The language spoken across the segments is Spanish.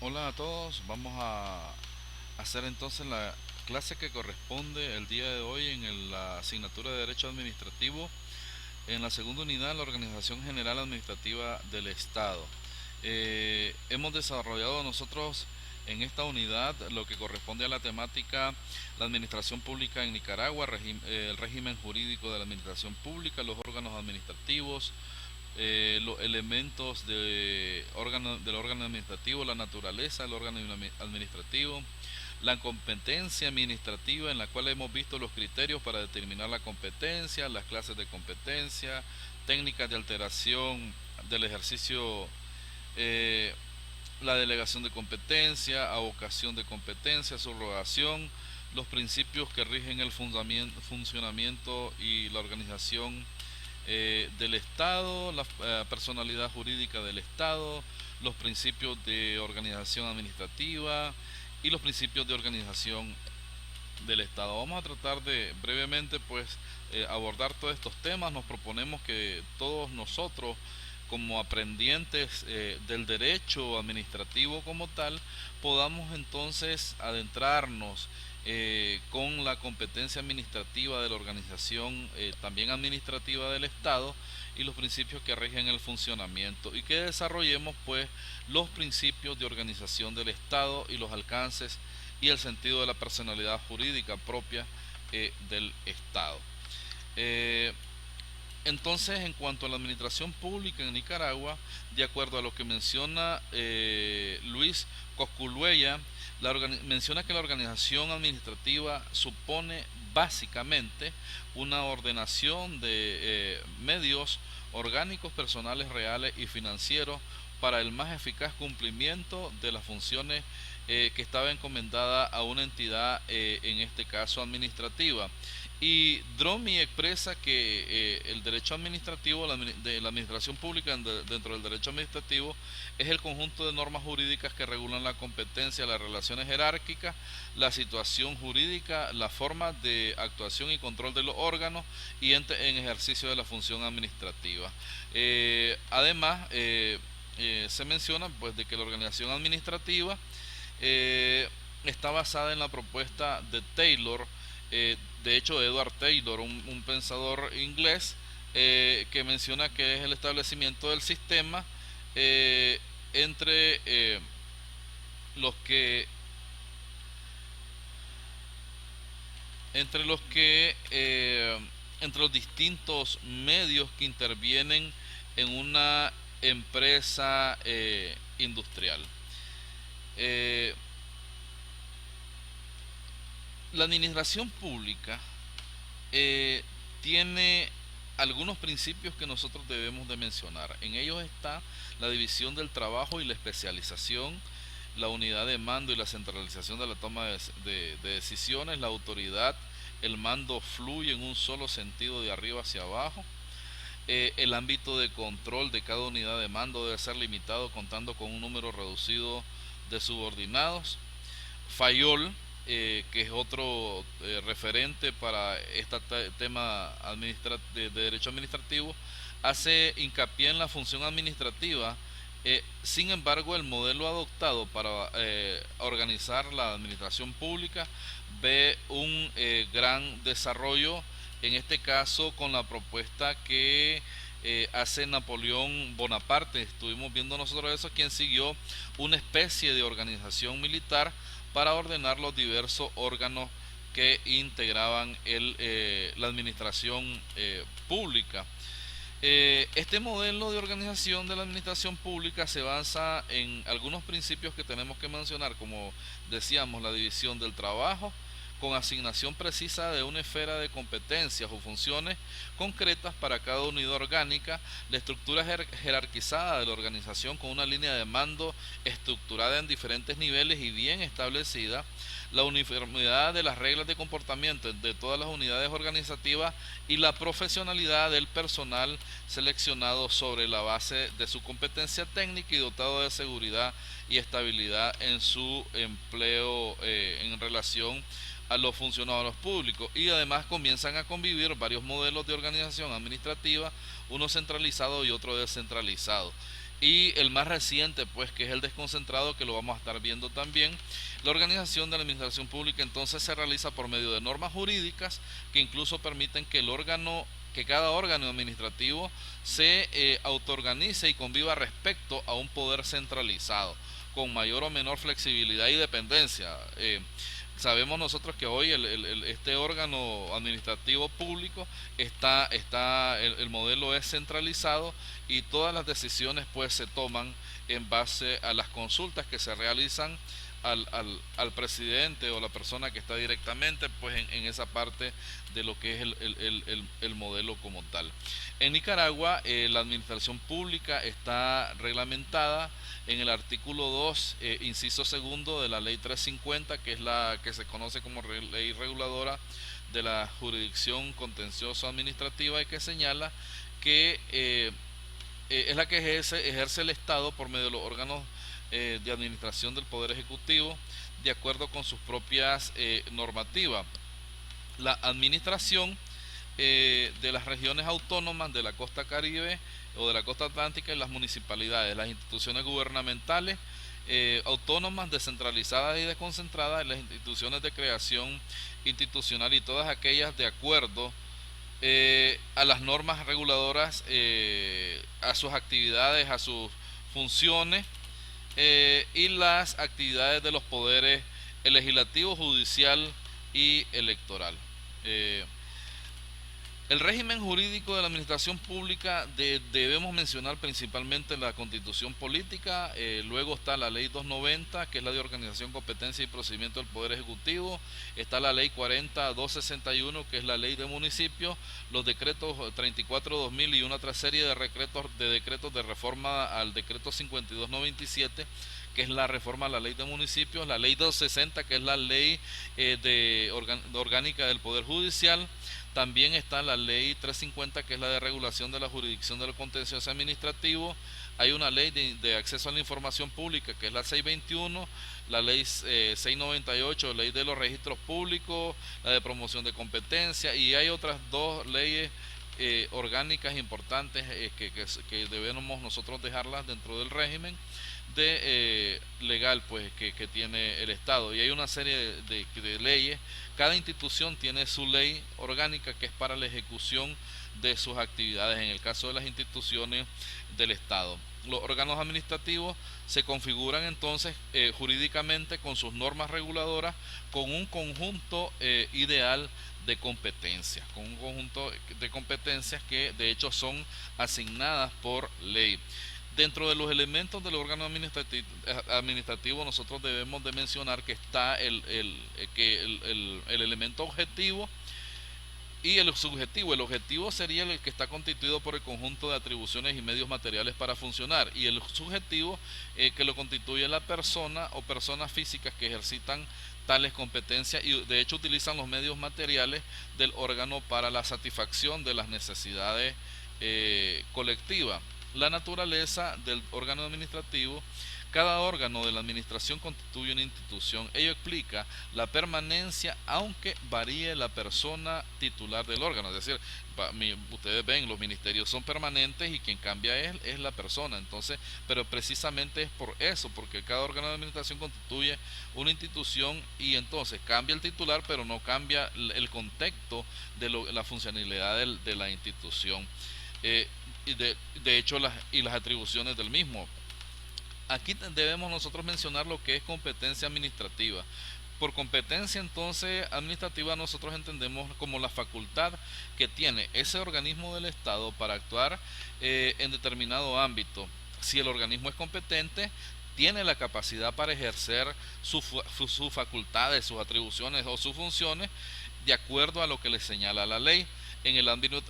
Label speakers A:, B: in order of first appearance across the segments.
A: Hola a todos, vamos a hacer entonces la clase que corresponde el día de hoy la asignatura de Derecho Administrativo en la segunda unidad, la Organización General Administrativa del Estado. Hemos desarrollado nosotros en esta unidad lo que corresponde a la temática la administración pública en Nicaragua, el régimen jurídico de la administración pública, los órganos administrativos, los elementos del órgano administrativo, la naturaleza del órgano administrativo, la competencia administrativa en la cual hemos visto los criterios para determinar la competencia, las clases de competencia, técnicas de alteración del ejercicio, eh, la delegación de competencia, avocación de competencia, subrogación, los principios que rigen el funcionamiento y la organización del Estado, la personalidad jurídica del Estado, los principios de organización administrativa y los principios de organización del Estado. Vamos a tratar de brevemente abordar todos estos temas. Nos proponemos que todos nosotros como aprendientes del derecho administrativo como tal, podamos entonces adentrarnos con la competencia administrativa de la organización, también administrativa del Estado, y los principios que rigen el funcionamiento, y que desarrollemos pues los principios de organización del Estado y los alcances y el sentido de la personalidad jurídica propia del Estado. Eh, entonces, en cuanto a la administración pública en Nicaragua, de acuerdo a lo que menciona Luis Cosculueya, menciona que la organización administrativa supone básicamente una ordenación de medios orgánicos, personales, reales y financieros para el más eficaz cumplimiento de las funciones que estaba encomendada a una entidad, en este caso administrativa. Y Dromi expresa que el derecho administrativo, de la administración pública dentro del derecho administrativo, es el conjunto de normas jurídicas que regulan la competencia, las relaciones jerárquicas, la situación jurídica, la forma de actuación y control de los órganos y en ejercicio de la función administrativa. Además, se menciona pues de que la organización administrativa está basada en la propuesta de Taylor, de hecho Edward Taylor, un pensador inglés, que menciona que es el establecimiento del sistema eh, entre los que entre los que entre los distintos medios que intervienen en una empresa industrial. Eh, la administración pública eh, tiene algunos principios que nosotros debemos de mencionar. En ellos está la división del trabajo y la especialización, la unidad de mando y la centralización de la toma de decisiones, la autoridad, el mando fluye en un solo sentido de arriba hacia abajo. El ámbito de control de cada unidad de mando debe ser limitado contando con un número reducido de subordinados. Fayol, que es otro referente para este tema de derecho administrativo, hace hincapié en la función administrativa. Sin embargo, el modelo adoptado para organizar la administración pública ve un gran desarrollo, en este caso con la propuesta que hace Napoleón Bonaparte. Estuvimos viendo nosotros eso, quien siguió una especie de organización militar para ordenar los diversos órganos que integraban la administración pública. Este modelo de organización de la administración pública se basa en algunos principios que tenemos que mencionar, como decíamos, la división del trabajo, con asignación precisa de una esfera de competencias o funciones concretas para cada unidad orgánica, la estructura jerarquizada de la organización con una línea de mando estructurada en diferentes niveles y bien establecida, la uniformidad de las reglas de comportamiento de todas las unidades organizativas y la profesionalidad del personal seleccionado sobre la base de su competencia técnica y dotado de seguridad y estabilidad en su empleo en relación a los funcionarios públicos. Y además comienzan a convivir varios modelos de organización administrativa, uno centralizado y otro descentralizado. Y el más reciente, pues, que es el desconcentrado, que lo vamos a estar viendo también. La organización de la administración pública entonces se realiza por medio de normas jurídicas que incluso permiten que cada órgano administrativo se autoorganice y conviva respecto a un poder centralizado, con mayor o menor flexibilidad y dependencia. Sabemos nosotros que hoy este órgano administrativo público el modelo es centralizado y todas las decisiones pues se toman en base a las consultas que se realizan al presidente o la persona que está directamente pues en esa parte de lo que es el modelo como tal. En Nicaragua la administración pública está reglamentada en el artículo 2, inciso segundo de la ley 350, que es la que se conoce como ley reguladora de la jurisdicción contencioso administrativa, y que señala que es la que ejerce el Estado por medio de los órganos de administración del Poder Ejecutivo de acuerdo con sus propias normativas. La administración de las regiones autónomas de la costa Caribe o de la costa atlántica y las municipalidades, las instituciones gubernamentales autónomas, descentralizadas y desconcentradas, las instituciones de creación institucional y todas aquellas de acuerdo a las normas reguladoras, a sus actividades, a sus funciones y las actividades de los poderes legislativo, judicial y electoral. Eh, el régimen jurídico de la administración pública debemos mencionar principalmente la Constitución Política, luego está la Ley 290, que es la de organización, competencia y procedimiento del Poder Ejecutivo, está la Ley 40261, que es la Ley de Municipios, los decretos 34-2000 y una otra serie de decretos de reforma al decreto 5297, que es la reforma a la ley de municipios, la ley 260, que es la ley orgánica del Poder Judicial. También está la ley 350, que es la de regulación de la jurisdicción de los contenciosos administrativos. Hay una ley de acceso a la información pública, que es la 621, la ley 698, ley de los registros públicos, la de promoción de competencia, y hay otras dos leyes orgánicas importantes que debemos nosotros dejarlas dentro del régimen legal pues que tiene el Estado, y hay una serie de leyes. Cada institución tiene su ley orgánica que es para la ejecución de sus actividades en el caso de las instituciones del Estado. Los órganos administrativos se configuran entonces jurídicamente con sus normas reguladoras, con un conjunto ideal de competencias, que de hecho son asignadas por ley. Dentro de los elementos del órgano administrativo nosotros debemos de mencionar que está el elemento objetivo y el subjetivo. El objetivo sería el que está constituido por el conjunto de atribuciones y medios materiales para funcionar, y el subjetivo que lo constituye la persona o personas físicas que ejercitan tales competencias y de hecho utilizan los medios materiales del órgano para la satisfacción de las necesidades colectivas. La naturaleza del órgano administrativo: cada órgano de la administración constituye una institución. Ello explica la permanencia, aunque varíe la persona titular del órgano. Es decir, ustedes ven, los ministerios son permanentes y quien cambia es la persona. Entonces, pero precisamente es por eso, porque cada órgano de administración constituye una institución y entonces cambia el titular, pero no cambia el contexto de la funcionalidad de la institución. De hecho las atribuciones del mismo. Aquí debemos nosotros mencionar lo que es competencia administrativa. Por competencia entonces administrativa nosotros entendemos como la facultad que tiene ese organismo del Estado para actuar en determinado ámbito. Si el organismo es competente, tiene la capacidad para ejercer sus facultades, sus atribuciones o sus funciones de acuerdo a lo que le señala la ley. En el ámbito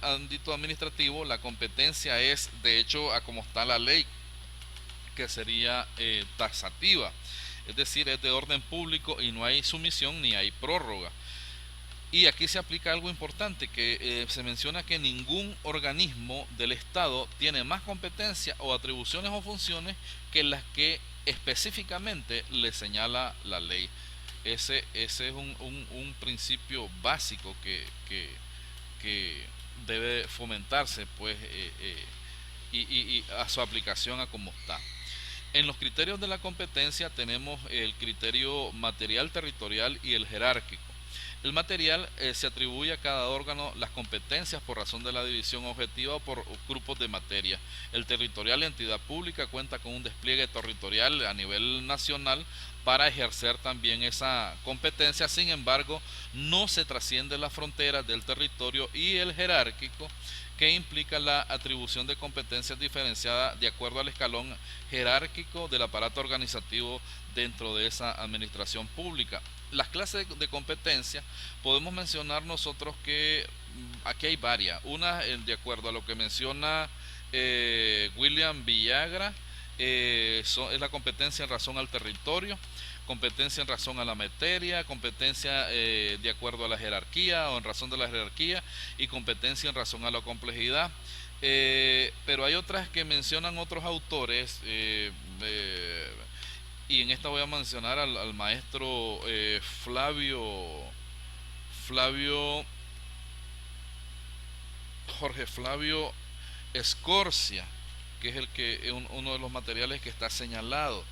A: administrativo la competencia es de hecho a como está la ley, que sería taxativa, es decir, es de orden público y no hay sumisión ni hay prórroga. Y aquí se aplica algo importante, que se menciona que ningún organismo del Estado tiene más competencia o atribuciones o funciones que las que específicamente le señala la ley. Ese es un principio básico que debe fomentarse pues y a su aplicación a cómo está. En los criterios de la competencia tenemos el criterio material, territorial y el jerárquico. El material se atribuye a cada órgano las competencias por razón de la división objetiva o por grupos de materia. El territorial, la entidad pública, cuenta con un despliegue territorial a nivel nacional para ejercer también esa competencia. Sin embargo, no se trasciende las fronteras del territorio. Y el jerárquico, que implica la atribución de competencias diferenciadas de acuerdo al escalón jerárquico del aparato organizativo dentro de esa administración pública. Las clases de competencia podemos mencionar nosotros que aquí hay varias. Una, de acuerdo a lo que menciona William Villagra, es la competencia en razón al territorio, competencia en razón a la materia, competencia de acuerdo a la jerarquía o en razón de la jerarquía, y competencia en razón a la complejidad. Pero hay otras que mencionan otros autores, y en esta voy a mencionar al maestro Flavio Jorge Flavio Escorcia, que es uno de los materiales que está señalado.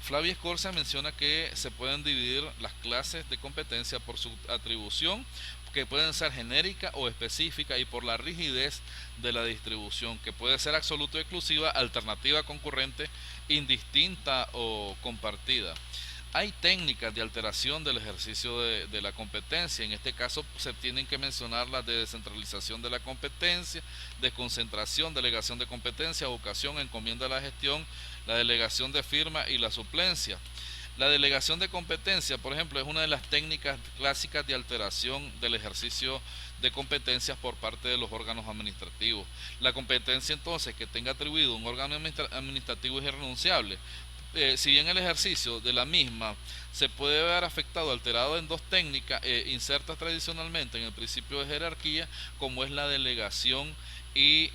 A: Flavio Escorcia menciona que se pueden dividir las clases de competencia por su atribución, que pueden ser genérica o específica, y por la rigidez de la distribución, que puede ser absoluta o exclusiva, alternativa, concurrente, indistinta o compartida. Hay técnicas de alteración del ejercicio de la competencia. En este caso se tienen que mencionar las de descentralización de la competencia, desconcentración, delegación de competencia, vocación, encomienda de la gestión, la delegación de firma y la suplencia. La delegación de competencia, por ejemplo, es una de las técnicas clásicas de alteración del ejercicio de competencias por parte de los órganos administrativos. La competencia, entonces, que tenga atribuido un órgano administrativo es irrenunciable. Si bien el ejercicio de la misma se puede ver afectado, alterado en dos técnicas insertas tradicionalmente en el principio de jerarquía, como es la delegación y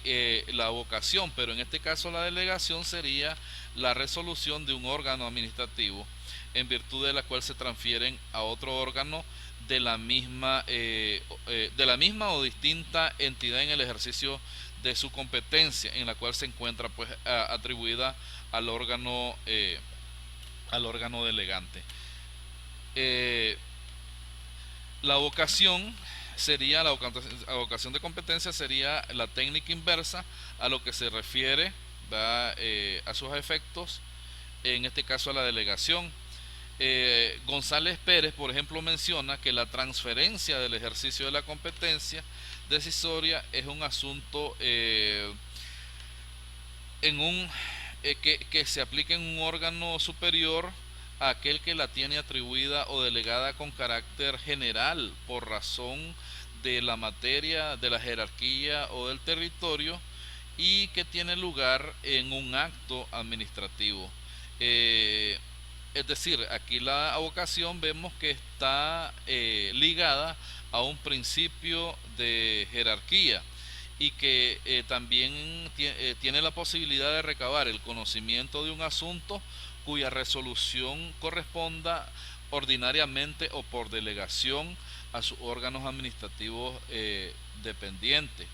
A: la vocación, pero en este caso la delegación sería la resolución de un órgano administrativo en virtud de la cual se transfieren a otro órgano de la misma o distinta entidad en el ejercicio de su competencia, en la cual se encuentra pues atribuida al órgano delegante. La vocación de competencia sería la técnica inversa a lo que se refiere a sus efectos, en este caso a la delegación. González Pérez, por ejemplo, menciona que la transferencia del ejercicio de la competencia decisoria es un asunto que se aplica en un órgano superior a aquel que la tiene atribuida o delegada con carácter general por razón de la materia, de la jerarquía o del territorio, y que tiene lugar en un acto administrativo. Es decir, aquí la vocación vemos que está ligada a un principio de jerarquía, y que también tiene la posibilidad de recabar el conocimiento de un asunto cuya resolución corresponda ordinariamente o por delegación a sus órganos administrativos dependientes.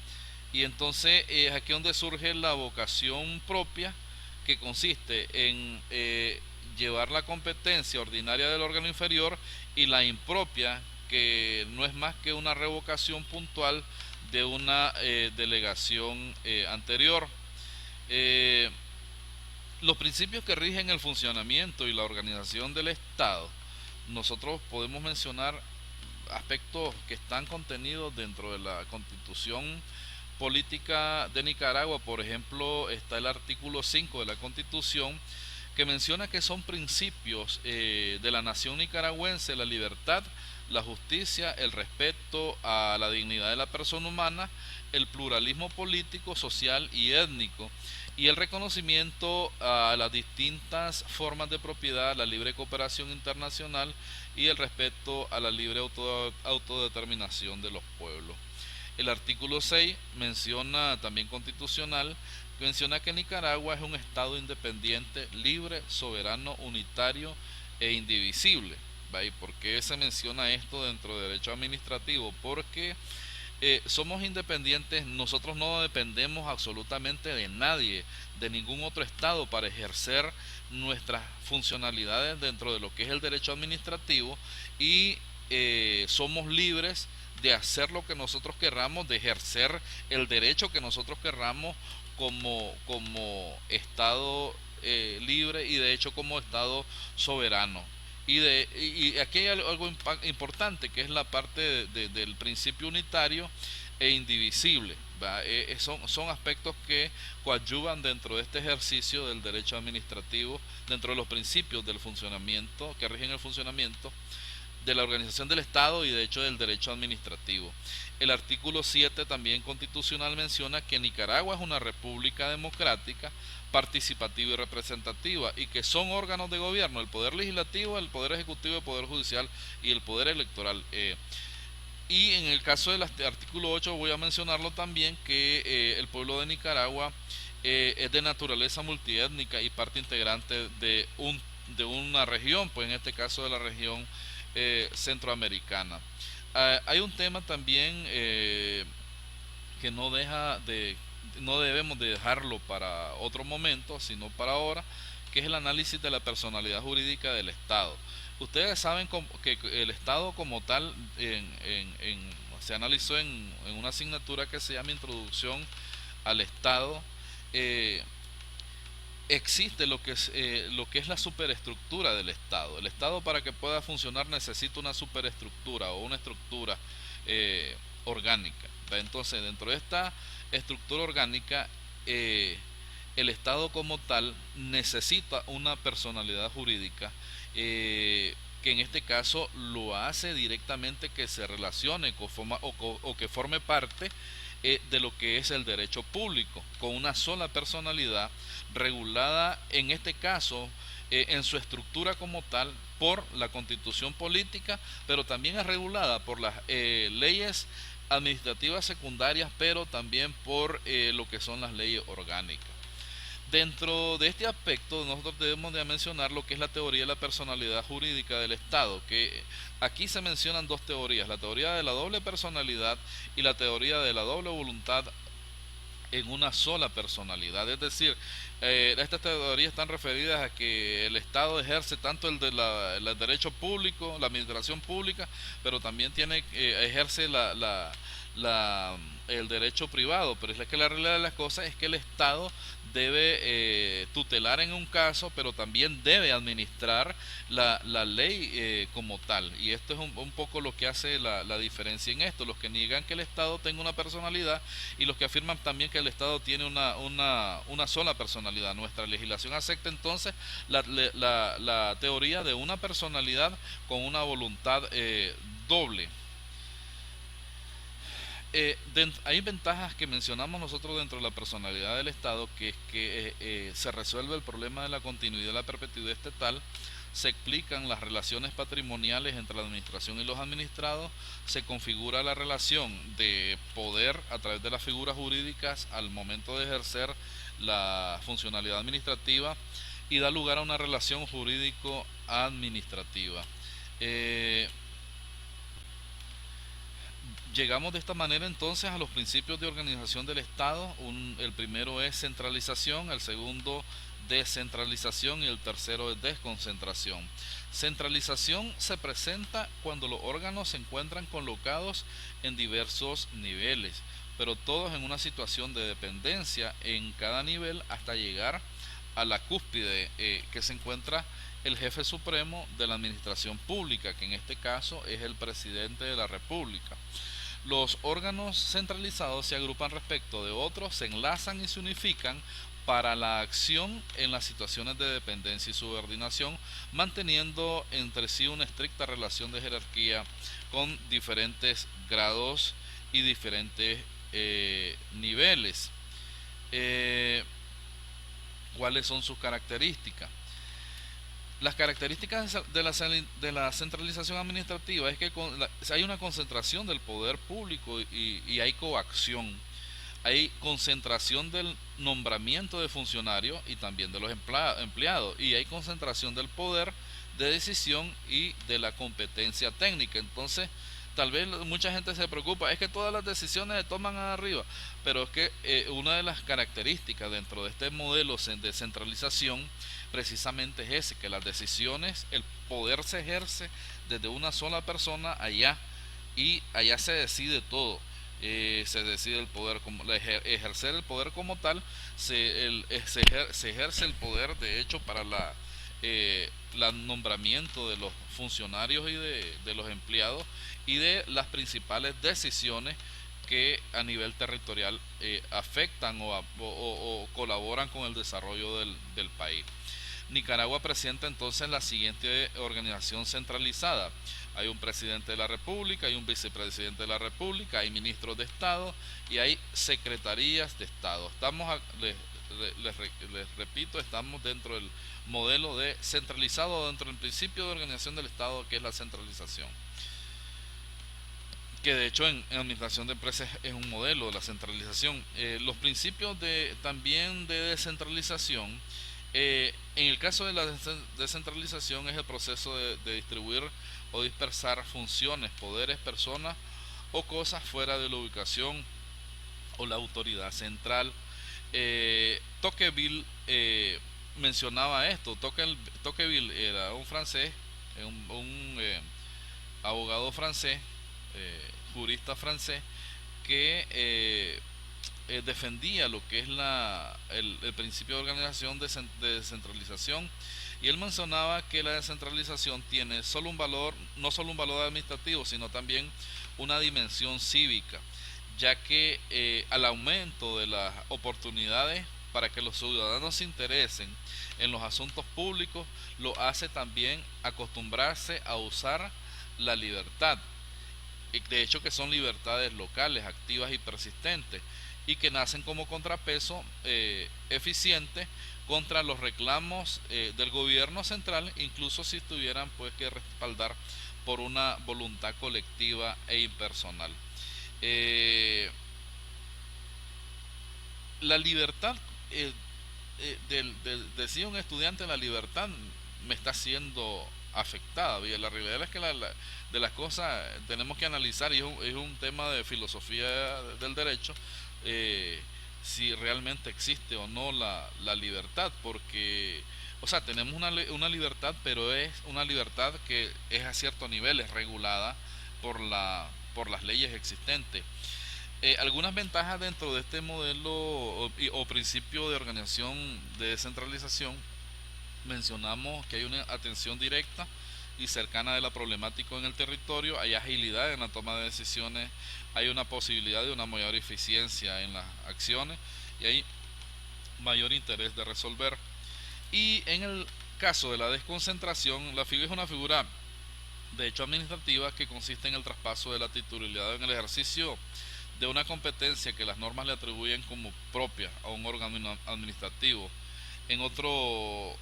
A: Y entonces es aquí donde surge la vocación propia, que consiste en llevar la competencia ordinaria del órgano inferior, y la impropia, que no es más que una revocación puntual de una delegación anterior. Los principios que rigen el funcionamiento y la organización del Estado, nosotros podemos mencionar aspectos que están contenidos dentro de la Constitución política de Nicaragua. Por ejemplo, está el artículo 5 de la Constitución, que menciona que son principios de la nación nicaragüense la libertad, la justicia, el respeto a la dignidad de la persona humana, el pluralismo político, social y étnico, y el reconocimiento a las distintas formas de propiedad, la libre cooperación internacional y el respeto a la libre autodeterminación de los pueblos. El artículo 6 menciona, también constitucional, menciona que Nicaragua es un Estado independiente, libre, soberano, unitario e indivisible. ¿Y por qué se menciona esto dentro de derecho administrativo? Porque somos independientes, nosotros no dependemos absolutamente de nadie, de ningún otro estado para ejercer nuestras funcionalidades dentro de lo que es el derecho administrativo y somos libres de hacer lo que nosotros querramos, de ejercer el derecho que nosotros querramos como Estado libre y de hecho como Estado soberano. Y aquí hay algo importante que es la parte del principio unitario e indivisible. Son aspectos que coadyuvan dentro de este ejercicio del derecho administrativo, dentro de los principios del funcionamiento, que rigen el funcionamiento de la organización del Estado y de hecho del derecho administrativo. El artículo 7 también constitucional menciona que Nicaragua es una república democrática, participativa y representativa y que son órganos de gobierno, el poder legislativo, el poder ejecutivo, el poder judicial y el poder electoral. Y en el caso del artículo 8 voy a mencionarlo también que el pueblo de Nicaragua es de naturaleza multiétnica y parte integrante de una región, pues en este caso de la región centroamericana. Hay un tema también que no debemos de dejarlo para otro momento, sino para ahora, que es el análisis de la personalidad jurídica del Estado. Ustedes saben que el Estado como tal se analizó en una asignatura que se llama Introducción al Estado. Existe lo que es la superestructura del Estado. El Estado, para que pueda funcionar, necesita una superestructura o una estructura orgánica. Entonces, dentro de esta estructura orgánica, el Estado como tal necesita una personalidad jurídica que en este caso lo hace directamente que se relacione o que forme parte de lo que es el derecho público, con una sola personalidad regulada en este caso en su estructura como tal por la constitución política, pero también es regulada por las leyes administrativas secundarias, pero también por lo que son las leyes orgánicas. Dentro de este aspecto nosotros debemos de mencionar lo que es la teoría de la personalidad jurídica del Estado, que aquí se mencionan dos teorías, la teoría de la doble personalidad y la teoría de la doble voluntad en una sola personalidad. Es decir, estas teorías están referidas a que el Estado ejerce tanto el derecho público, la administración pública, pero también ejerce el derecho privado. Pero es que la realidad de las cosas es que el Estado debe tutelar en un caso, pero también debe administrar la ley como tal. Y esto es un poco lo que hace la diferencia en esto. Los que niegan que el Estado tenga una personalidad y los que afirman también que el Estado tiene una sola personalidad. Nuestra legislación acepta entonces la teoría de una personalidad con una voluntad doble. Hay ventajas que mencionamos nosotros dentro de la personalidad del Estado, que es que se resuelve el problema de la continuidad y la perpetuidad estatal, se explican las relaciones patrimoniales entre la administración y los administrados, se configura la relación de poder a través de las figuras jurídicas al momento de ejercer la funcionalidad administrativa y da lugar a una relación jurídico-administrativa. Llegamos de esta manera entonces a los principios de organización del Estado. El primero es centralización, el segundo descentralización y el tercero es desconcentración. Centralización se presenta cuando los órganos se encuentran colocados en diversos niveles, pero todos en una situación de dependencia en cada nivel hasta llegar a la cúspide que se encuentra el jefe supremo de la administración pública, que en este caso es el presidente de la República. Los órganos centralizados se agrupan respecto de otros, se enlazan y se unifican para la acción en las situaciones de dependencia y subordinación, manteniendo entre sí una estricta relación de jerarquía con diferentes grados y diferentes niveles. ¿Cuáles son sus características? Las características de la centralización administrativa es que hay una concentración del poder público y hay coacción. Hay concentración del nombramiento de funcionarios y también de los empleados. Y hay concentración del poder de decisión y de la competencia técnica. Entonces, tal vez mucha gente se preocupa, es que todas las decisiones se toman arriba, pero es que una de las características dentro de este modelo de centralización precisamente es ese, que las decisiones, el poder se ejerce desde una sola persona allá, y allá se decide todo. Se decide el poder como ejercer el poder como tal, se ejerce el poder de hecho para el nombramiento de los funcionarios y de los empleados, y de las principales decisiones que a nivel territorial afectan o colaboran con el desarrollo del país. Nicaragua presenta entonces la siguiente organización centralizada. Hay un presidente de la República, hay un vicepresidente de la República, hay ministros de Estado y hay secretarías de Estado. Les repito, estamos dentro del modelo de centralizado, dentro del principio de organización del Estado, que es la centralización, que de hecho en administración de empresas es un modelo de la centralización. Los principios también de descentralización, en el caso de la descentralización, es el proceso de distribuir o dispersar funciones, poderes, personas o cosas fuera de la ubicación o la autoridad central. Tocqueville mencionaba esto. Tocqueville era un francés, un abogado francés, jurista francés, que defendía lo que es el principio de organización de descentralización, y él mencionaba que la descentralización tiene solo un valor, no solo un valor administrativo, sino también una dimensión cívica, ya que al aumento de las oportunidades para que los ciudadanos se interesen en los asuntos públicos, lo hace también acostumbrarse a usar la libertad. De hecho, que son libertades locales, activas y persistentes, y que nacen como contrapeso eficiente contra los reclamos del gobierno central, incluso si tuvieran pues que respaldar por una voluntad colectiva e impersonal. La libertad, decía un estudiante, la libertad me está siendo afectada. La realidad es que de las cosas tenemos que analizar, y es un tema de filosofía del derecho, si realmente existe o no la libertad, porque, o sea, tenemos una libertad, pero es una libertad que es a cierto nivel, es regulada por las leyes existentes. Algunas ventajas dentro de este modelo o principio de organización de descentralización: mencionamos que hay una atención directa y cercana de la problemática en el territorio, hay agilidad en la toma de decisiones, hay una posibilidad de una mayor eficiencia en las acciones y hay mayor interés de resolver. Y en el caso de la desconcentración, la figura es una figura de hecho administrativa que consiste en el traspaso de la titularidad en el ejercicio de una competencia que las normas le atribuyen como propia a un órgano administrativo en otro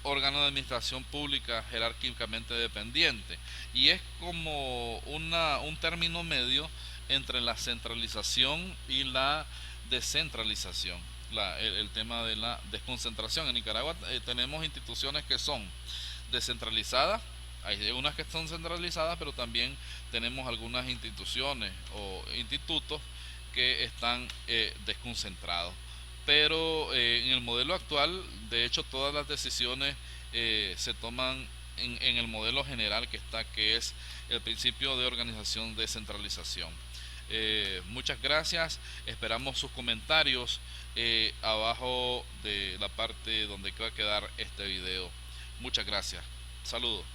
A: órgano de administración pública jerárquicamente dependiente, y es como un término medio entre la centralización y la descentralización, el tema de la desconcentración. En Nicaragua tenemos instituciones que son descentralizadas, hay unas que son centralizadas, pero también tenemos algunas instituciones o institutos que están desconcentrados. Pero en el modelo actual, de hecho, todas las decisiones se toman en el modelo general que es el principio de organización de centralización. Muchas gracias, esperamos sus comentarios abajo de la parte donde va a quedar este video. Muchas gracias, saludos.